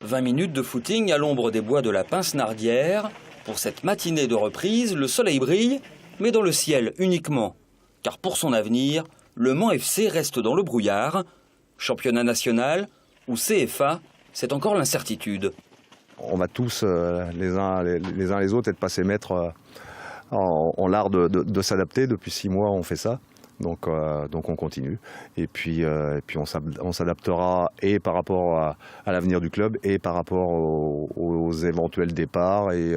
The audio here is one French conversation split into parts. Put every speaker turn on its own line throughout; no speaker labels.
20 minutes de footing à l'ombre des bois de la Pince-Nardière. Pour cette matinée de reprise, le soleil brille, mais dans le ciel uniquement. Car pour son avenir, le Mans FC reste dans le brouillard. Championnat national ou CFA, c'est encore l'incertitude.
On va tous, les uns les autres, être passés maîtres en l'art de s'adapter. Depuis 6 mois, on fait ça. Donc on continue. Et puis on s'adaptera et par rapport à l'avenir du club et par rapport aux éventuels départs et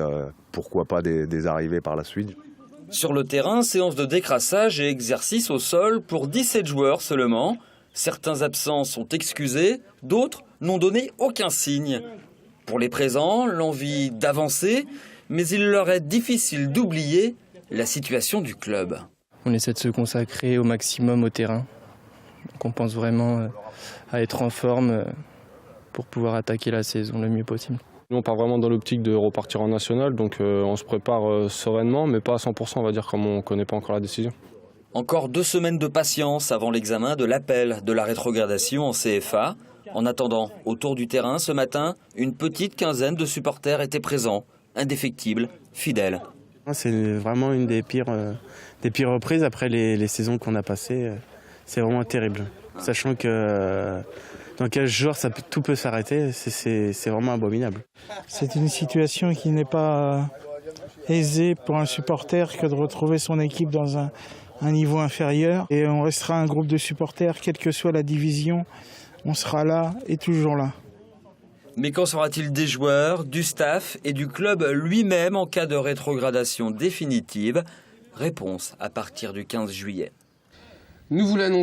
pourquoi pas des arrivées par la suite.
Sur le terrain, séance de décrassage et exercice au sol pour 17 joueurs seulement. Certains absents sont excusés, d'autres n'ont donné aucun signe. Pour les présents, l'envie d'avancer, mais il leur est difficile d'oublier la situation du club.
On essaie de se consacrer au maximum au terrain. Donc on pense vraiment à être en forme pour pouvoir attaquer la saison le mieux possible.
Nous, on part vraiment dans l'optique de repartir en national, donc on se prépare sereinement, mais pas à 100%, on va dire, comme on ne connaît pas encore la décision.
Encore 2 semaines de patience avant l'examen de l'appel de la rétrogradation en CFA. En attendant, autour du terrain, ce matin, une petite quinzaine de supporters étaient présents, indéfectibles, fidèles.
C'est vraiment une des pires reprises après les saisons qu'on a passées. C'est vraiment terrible. Sachant que dans 15 jours, tout peut s'arrêter, c'est vraiment abominable.
C'est une situation qui n'est pas aisée pour un supporter que de retrouver son équipe dans un niveau inférieur. Et on restera un groupe de supporters, quelle que soit la division, on sera là et toujours là.
Mais qu'en sera-t-il des joueurs, du staff et du club lui-même en cas de rétrogradation définitive? Réponse à partir du 15 juillet.
Nous vous l'annonçons.